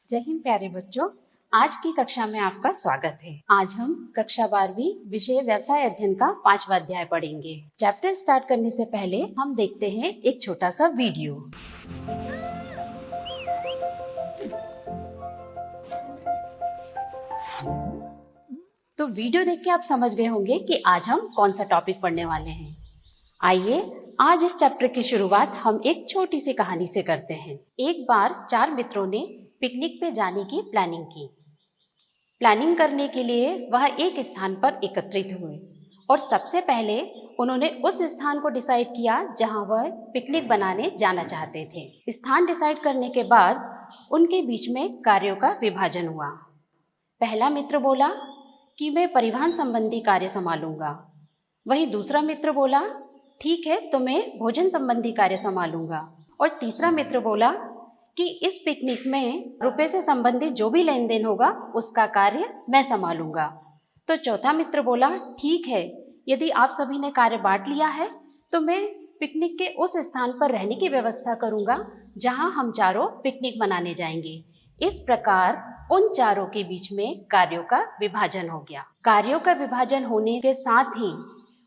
जय हिंद प्यारे बच्चों, आज की कक्षा में आपका स्वागत है। आज हम कक्षा 12वीं विषय व्यवसाय अध्ययन का 5वां अध्याय पढ़ेंगे। चैप्टर स्टार्ट करने से पहले हम देखते हैं एक छोटा सा वीडियो। तो वीडियो देख के आप समझ गए होंगे कि आज हम कौन सा टॉपिक पढ़ने वाले हैं। आइए आज इस चैप्टर की शुरुआत हम एक छोटी सी कहानी से करते हैं। एक बार 4 मित्रों ने पिकनिक पे जाने की प्लानिंग की। प्लानिंग करने के लिए वह एक स्थान पर एकत्रित हुए और सबसे पहले उन्होंने उस स्थान को डिसाइड किया जहां वह पिकनिक बनाने जाना चाहते थे। स्थान डिसाइड करने के बाद उनके बीच में कार्यों का विभाजन हुआ। पहला मित्र बोला कि मैं परिवहन संबंधी कार्य संभालूंगा। वहीं दूसरा मित्र बोला ठीक है तो मैं भोजन संबंधी कार्य संभालूंगा। और तीसरा मित्र बोला कि इस पिकनिक में रुपए से संबंधित जो भी लेन देन होगा उसका कार्य मैं संभालूंगा। तो चौथा मित्र बोला ठीक है, यदि आप सभी ने कार्य बांट लिया है तो मैं पिकनिक के उस स्थान पर रहने की व्यवस्था करूंगा जहां हम चारों पिकनिक मनाने जाएंगे। इस प्रकार उन चारों के बीच में कार्यों का विभाजन हो गया। कार्यों का विभाजन होने के साथ ही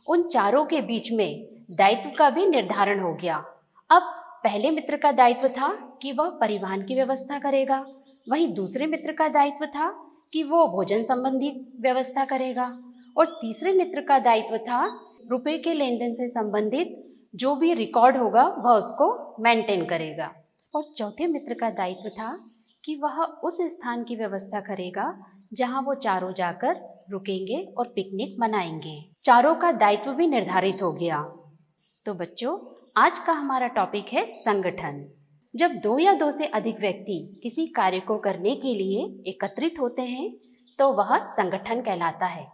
उन चारों के बीच में दायित्व का भी निर्धारण हो गया। अब पहले मित्र का दायित्व था कि वह परिवहन की व्यवस्था करेगा, वहीं दूसरे मित्र का दायित्व था कि वो भोजन संबंधी व्यवस्था करेगा और तीसरे मित्र का दायित्व था रुपए के लेन देन से संबंधित जो भी रिकॉर्ड होगा वह उसको मेंटेन करेगा। और चौथे मित्र का दायित्व था कि वह उस स्थान की व्यवस्था करेगा जहां वो चारों जाकर रुकेंगे और पिकनिक मनाएंगे। चारों का दायित्व भी निर्धारित हो गया। तो बच्चों, आज का हमारा टॉपिक है संगठन। जब 2 या 2 से अधिक व्यक्ति किसी कार्य को करने के लिए एकत्रित होते हैं तो वह संगठन कहलाता है।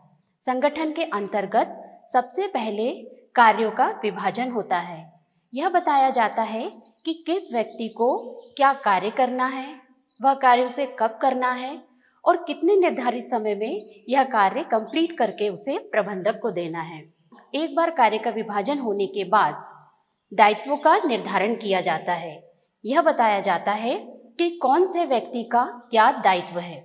संगठन के अंतर्गत सबसे पहले कार्यों का विभाजन होता है। यह बताया जाता है कि किस व्यक्ति को क्या कार्य करना है, वह कार्य उसे कब करना है और कितने निर्धारित समय में यह कार्य कंप्लीट करके उसे प्रबंधक को देना है। एक बार कार्य का विभाजन होने के बाद दायित्वों का निर्धारण किया जाता है। यह बताया जाता है कि कौन से व्यक्ति का क्या दायित्व है।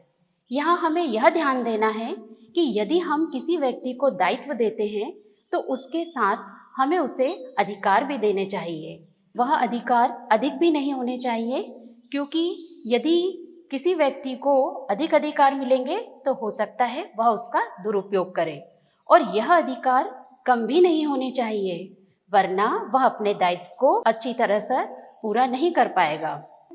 यहाँ हमें यह ध्यान देना है कि यदि हम किसी व्यक्ति को दायित्व देते हैं तो उसके साथ हमें उसे अधिकार भी देने चाहिए। वह अधिकार अधिक भी नहीं होने चाहिए, क्योंकि यदि किसी व्यक्ति को अधिक अधिकार मिलेंगे तो हो सकता है वह उसका दुरुपयोग करे, और यह अधिकार कम भी नहीं होने चाहिए, वरना वह अपने दायित्व को अच्छी तरह से पूरा नहीं कर पाएगा।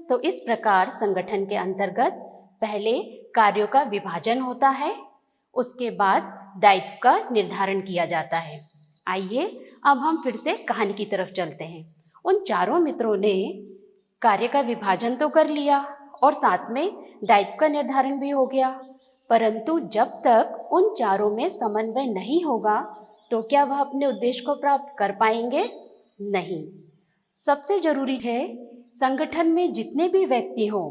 तो इस प्रकार संगठन के अंतर्गत पहले कार्यों का विभाजन होता है, उसके बाद दायित्व का निर्धारण किया जाता है। आइए अब हम फिर से कहानी की तरफ चलते हैं। उन चारों मित्रों ने कार्य का विभाजन तो कर लिया और साथ में दायित्व का निर्धारण भी हो गया, परंतु जब तक उन चारों में समन्वय नहीं होगा तो क्या वह अपने उद्देश्य को प्राप्त कर पाएंगे? नहीं। सबसे जरूरी है संगठन में जितने भी व्यक्ति हों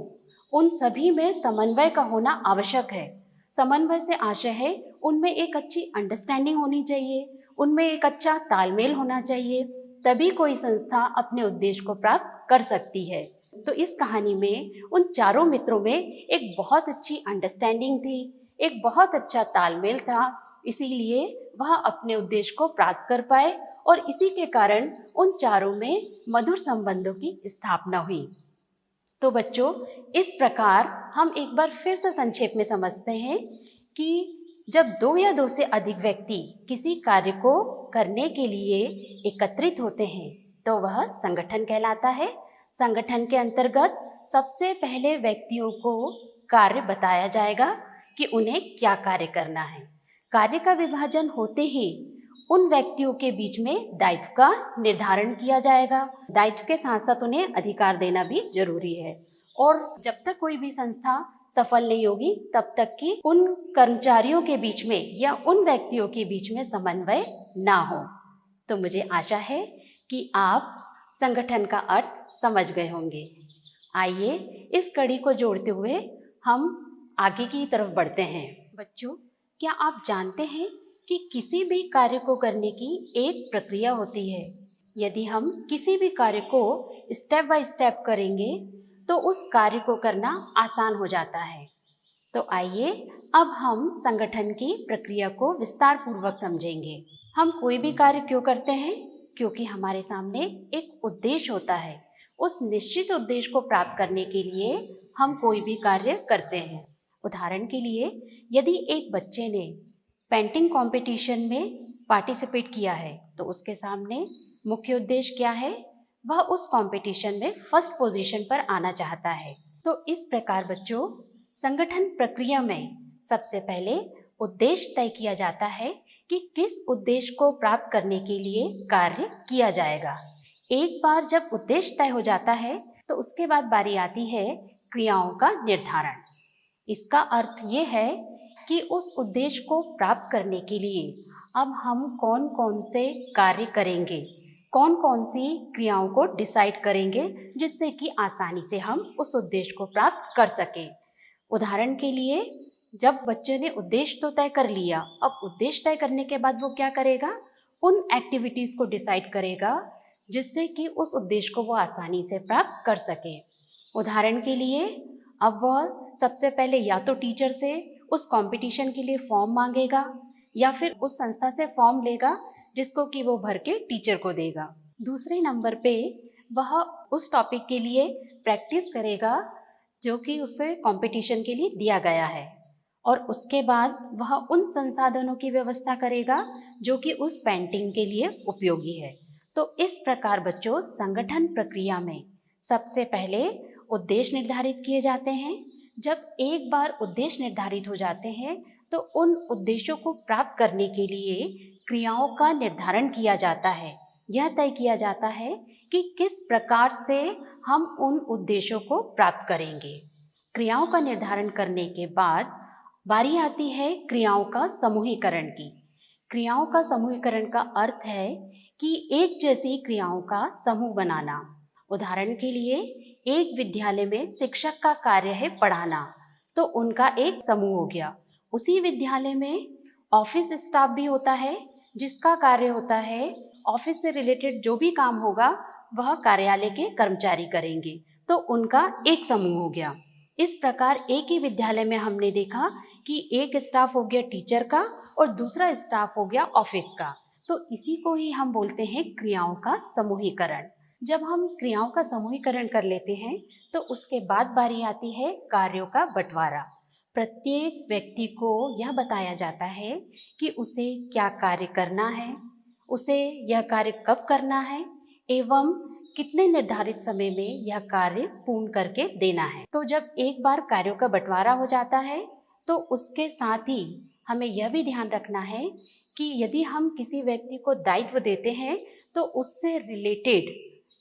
उन सभी में समन्वय का होना आवश्यक है। समन्वय से आशय है उनमें एक अच्छी अंडरस्टैंडिंग होनी चाहिए, उनमें एक अच्छा तालमेल होना चाहिए, तभी कोई संस्था अपने उद्देश्य को प्राप्त कर सकती है। तो इस कहानी में उन चारों मित्रों में एक बहुत अच्छी अंडरस्टैंडिंग थी, एक बहुत अच्छा तालमेल था, इसीलिए वह अपने उद्देश्य को प्राप्त कर पाए और इसी के कारण उन चारों में मधुर संबंधों की स्थापना हुई। तो बच्चों, इस प्रकार हम एक बार फिर से संक्षेप में समझते हैं कि जब 2 या 2 से अधिक व्यक्ति किसी कार्य को करने के लिए एकत्रित होते हैं तो वह संगठन कहलाता है। संगठन के अंतर्गत सबसे पहले व्यक्तियों को कार्य बताया जाएगा कि उन्हें क्या कार्य करना है। कार्य का विभाजन होते ही उन व्यक्तियों के बीच में दायित्व का निर्धारण किया जाएगा। दायित्व के साथ साथ उन्हें अधिकार देना भी जरूरी है, और जब तक कोई भी संस्था सफल नहीं होगी तब तक कि उन कर्मचारियों के बीच में या उन व्यक्तियों के बीच में समन्वय ना हो। तो मुझे आशा है कि आप संगठन का अर्थ समझ गए होंगे। आइए इस कड़ी को जोड़ते हुए हम आगे की तरफ बढ़ते हैं। बच्चों, क्या आप जानते हैं कि किसी भी कार्य को करने की एक प्रक्रिया होती है। यदि हम किसी भी कार्य को स्टेप बाय स्टेप करेंगे तो उस कार्य को करना आसान हो जाता है। तो आइए अब हम संगठन की प्रक्रिया को विस्तार पूर्वक समझेंगे। हम कोई भी कार्य क्यों करते हैं? क्योंकि हमारे सामने एक उद्देश्य होता है। उस निश्चित उद्देश्य को प्राप्त करने के लिए हम कोई भी कार्य करते हैं। उदाहरण के लिए, यदि एक बच्चे ने पेंटिंग कंपटीशन में पार्टिसिपेट किया है तो उसके सामने मुख्य उद्देश्य क्या है? वह उस कंपटीशन में फर्स्ट पोजीशन पर आना चाहता है। तो इस प्रकार बच्चों, संगठन प्रक्रिया में सबसे पहले उद्देश्य तय किया जाता है कि किस उद्देश्य को प्राप्त करने के लिए कार्य किया जाएगा। एक बार जब उद्देश्य तय हो जाता है तो उसके बाद बारी आती है क्रियाओं का निर्धारण। इसका अर्थ ये है कि उस उद्देश्य को प्राप्त करने के लिए अब हम कौन कौन से कार्य करेंगे, कौन कौन सी क्रियाओं को डिसाइड करेंगे जिससे कि आसानी से हम उस उद्देश्य को प्राप्त कर सकें। उदाहरण के लिए, जब बच्चे ने उद्देश्य तो तय कर लिया, अब उद्देश्य तय करने के बाद वो क्या करेगा? उन एक्टिविटीज़ को डिसाइड करेगा जिससे कि उस उद्देश्य को वो आसानी से प्राप्त कर सके। उदाहरण के लिए, अब वह सबसे पहले या तो टीचर से उस कंपटीशन के लिए फॉर्म मांगेगा या फिर उस संस्था से फॉर्म लेगा जिसको कि वो भर के टीचर को देगा। दूसरे नंबर पे वह उस टॉपिक के लिए प्रैक्टिस करेगा जो कि उसे कंपटीशन के लिए दिया गया है, और उसके बाद वह उन संसाधनों की व्यवस्था करेगा जो कि उस पेंटिंग के लिए उपयोगी है। तो इस प्रकार बच्चों, संगठन प्रक्रिया में सबसे पहले उद्देश्य निर्धारित किए जाते हैं। जब एक बार उद्देश्य निर्धारित हो जाते हैं तो उन उद्देश्यों को प्राप्त करने के लिए क्रियाओं का निर्धारण किया जाता है। यह तय किया जाता है कि किस प्रकार से हम उन उद्देश्यों को प्राप्त करेंगे। क्रियाओं का निर्धारण करने के बाद बारी आती है क्रियाओं का समूहीकरण की। क्रियाओं का समूहीकरण का अर्थ है कि एक जैसी क्रियाओं का समूह बनाना। उदाहरण के लिए, एक विद्यालय में शिक्षक का कार्य है पढ़ाना, तो उनका एक समूह हो गया। उसी विद्यालय में ऑफिस स्टाफ भी होता है जिसका कार्य होता है ऑफिस से रिलेटेड जो भी काम होगा वह कार्यालय के कर्मचारी करेंगे, तो उनका एक समूह हो गया। इस प्रकार एक ही विद्यालय में हमने देखा कि एक स्टाफ हो गया टीचर का और दूसरा स्टाफ हो गया ऑफिस का। तो इसी को ही हम बोलते हैं क्रियाओं का समूहीकरण। जब हम क्रियाओं का समूहीकरण कर लेते हैं तो उसके बाद बारी आती है कार्यों का बंटवारा। प्रत्येक व्यक्ति को यह बताया जाता है कि उसे क्या कार्य करना है, उसे यह कार्य कब करना है एवं कितने निर्धारित समय में यह कार्य पूर्ण करके देना है। तो जब एक बार कार्यों का बंटवारा हो जाता है तो उसके साथ ही हमें यह भी ध्यान रखना है कि यदि हम किसी व्यक्ति को दायित्व देते हैं तो उससे रिलेटेड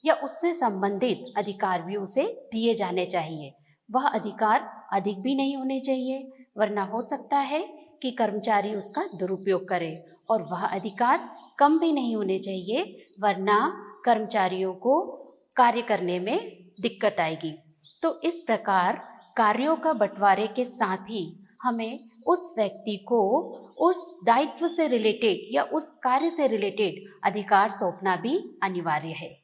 या उससे संबंधित अधिकार भी उसे दिए जाने चाहिए। वह अधिकार अधिक भी नहीं होने चाहिए, वरना हो सकता है कि कर्मचारी उसका दुरुपयोग करे, और वह अधिकार कम भी नहीं होने चाहिए, वरना कर्मचारियों को कार्य करने में दिक्कत आएगी। तो इस प्रकार कार्यों का बंटवारे के साथ ही हमें उस व्यक्ति को उस दायित्व से रिलेटेड या उस कार्य से रिलेटेड अधिकार सौंपना भी अनिवार्य है।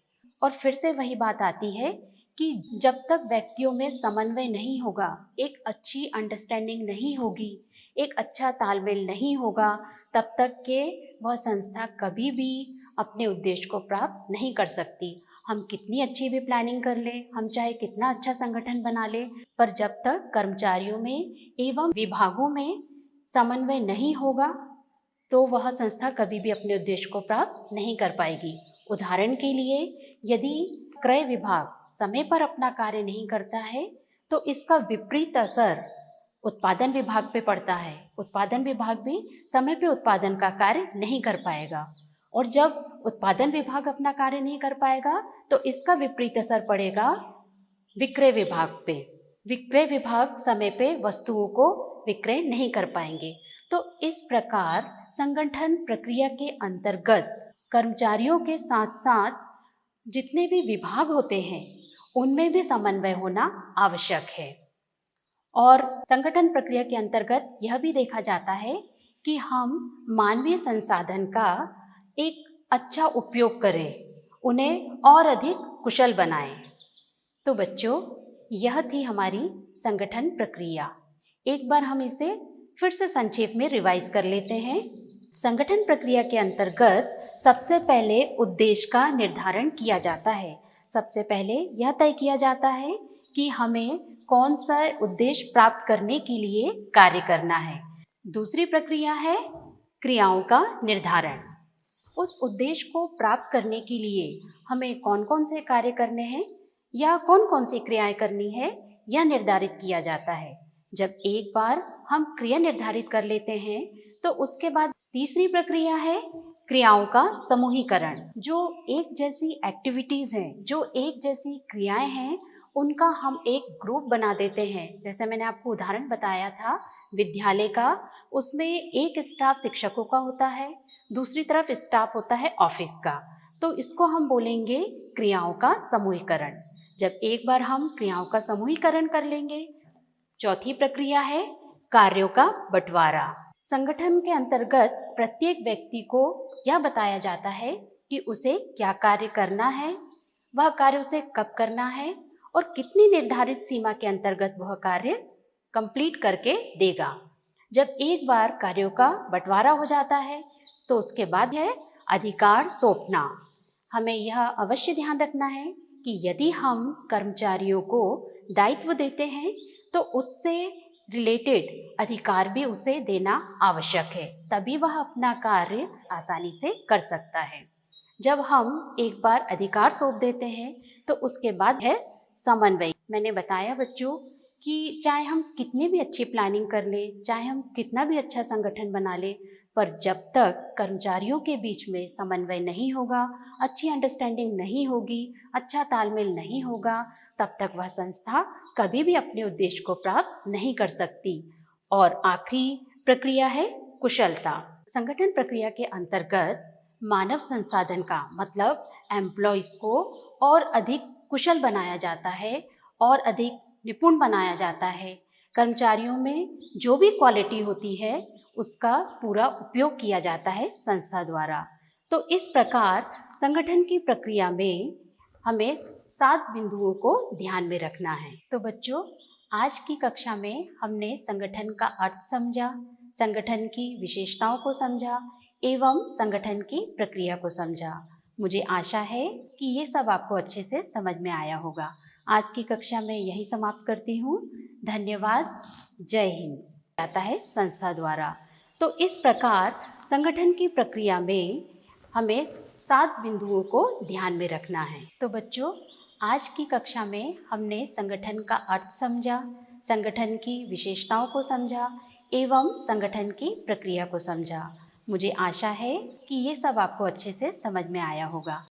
और फिर से वही बात आती है कि जब तक व्यक्तियों में समन्वय नहीं होगा, एक अच्छी अंडरस्टैंडिंग नहीं होगी, एक अच्छा तालमेल नहीं होगा, तब तक के वह संस्था कभी भी अपने उद्देश्य को प्राप्त नहीं कर सकती। हम कितनी अच्छी भी प्लानिंग कर लें, हम चाहे कितना अच्छा संगठन बना लें, पर जब तक कर्मचारियों में एवं विभागों में समन्वय नहीं होगा तो वह संस्था कभी भी अपने उद्देश्य को प्राप्त नहीं कर पाएगी। उदाहरण के लिए, यदि क्रय विभाग समय पर अपना कार्य नहीं करता है तो इसका विपरीत असर उत्पादन विभाग पे पड़ता है। उत्पादन विभाग भी समय पे उत्पादन का कार्य नहीं कर पाएगा, और जब उत्पादन विभाग अपना कार्य नहीं कर पाएगा तो इसका विपरीत असर पड़ेगा विक्रय विभाग पे। विक्रय विभाग समय पे वस्तुओं को विक्रय नहीं कर पाएंगे। तो इस प्रकार संगठन प्रक्रिया के अंतर्गत कर्मचारियों के साथ साथ जितने भी विभाग होते हैं उनमें भी समन्वय होना आवश्यक है। और संगठन प्रक्रिया के अंतर्गत यह भी देखा जाता है कि हम मानवीय संसाधन का एक अच्छा उपयोग करें, उन्हें और अधिक कुशल बनाएं। तो बच्चों, यह थी हमारी संगठन प्रक्रिया। एक बार हम इसे फिर से संक्षेप में रिवाइज कर लेते हैं। संगठन प्रक्रिया के अंतर्गत सबसे पहले उद्देश्य का निर्धारण किया जाता है। सबसे पहले यह तय किया जाता है कि हमें कौन सा उद्देश्य प्राप्त करने के लिए कार्य करना है। दूसरी प्रक्रिया है क्रियाओं का निर्धारण। उस उद्देश्य को प्राप्त करने के लिए हमें कौन कौन से कार्य करने हैं या कौन कौन सी क्रियाएं करनी है, यह निर्धारित किया जाता है। जब एक बार हम क्रिया निर्धारित कर लेते हैं तो उसके बाद तीसरी प्रक्रिया है क्रियाओं का समूहीकरण। जो एक जैसी एक्टिविटीज हैं, जो एक जैसी क्रियाएं हैं, उनका हम एक ग्रुप बना देते हैं। जैसे मैंने आपको उदाहरण बताया था विद्यालय का, उसमें एक स्टाफ शिक्षकों का होता है, दूसरी तरफ स्टाफ होता है ऑफिस का। तो इसको हम बोलेंगे क्रियाओं का समूहीकरण। जब एक बार हम क्रियाओं का समूहीकरण कर लेंगे, चौथी प्रक्रिया है कार्यों का बंटवारा। संगठन के अंतर्गत प्रत्येक व्यक्ति को यह बताया जाता है कि उसे क्या कार्य करना है, वह कार्य उसे कब करना है और कितनी निर्धारित सीमा के अंतर्गत वह कार्य कंप्लीट करके देगा। जब एक बार कार्यों का बंटवारा हो जाता है तो उसके बाद है अधिकार सौंपना। हमें यह अवश्य ध्यान रखना है कि यदि हम कर्मचारियों को दायित्व देते हैं तो उससे रिलेटेड अधिकार भी उसे देना आवश्यक है, तभी वह अपना कार्य आसानी से कर सकता है। जब हम एक बार अधिकार सौंप देते हैं तो उसके बाद है समन्वय। मैंने बताया बच्चों कि चाहे हम कितनी भी अच्छी प्लानिंग कर लें, चाहे हम कितना भी अच्छा संगठन बना लें, पर जब तक कर्मचारियों के बीच में समन्वय नहीं होगा, अच्छी अंडरस्टैंडिंग नहीं होगी, अच्छा तालमेल नहीं होगा, तब तक वह संस्था कभी भी अपने उद्देश्य को प्राप्त नहीं कर सकती। और आखिरी प्रक्रिया है कुशलता। संगठन प्रक्रिया के अंतर्गत मानव संसाधन का मतलब एम्प्लॉयज़ को और अधिक कुशल बनाया जाता है और अधिक निपुण बनाया जाता है। कर्मचारियों में जो भी क्वालिटी होती है उसका पूरा उपयोग किया जाता है संस्था द्वारा। तो इस प्रकार संगठन की प्रक्रिया में हमें 7 बिंदुओं को ध्यान में रखना है। तो बच्चों, आज की कक्षा में हमने संगठन का अर्थ समझा, संगठन की विशेषताओं को समझा एवं संगठन की प्रक्रिया को समझा। मुझे आशा है कि ये सब आपको अच्छे से समझ में आया होगा। आज की कक्षा में यही समाप्त करती हूँ। धन्यवाद। जय हिंद। आता है संस्था द्वारा। तो इस प्रकार संगठन की प्रक्रिया में हमें 7 बिंदुओं को ध्यान में रखना है। तो बच्चों, आज की कक्षा में हमने संगठन का अर्थ समझा, संगठन की विशेषताओं को समझा एवं संगठन की प्रक्रिया को समझा। मुझे आशा है कि ये सब आपको अच्छे से समझ में आया होगा।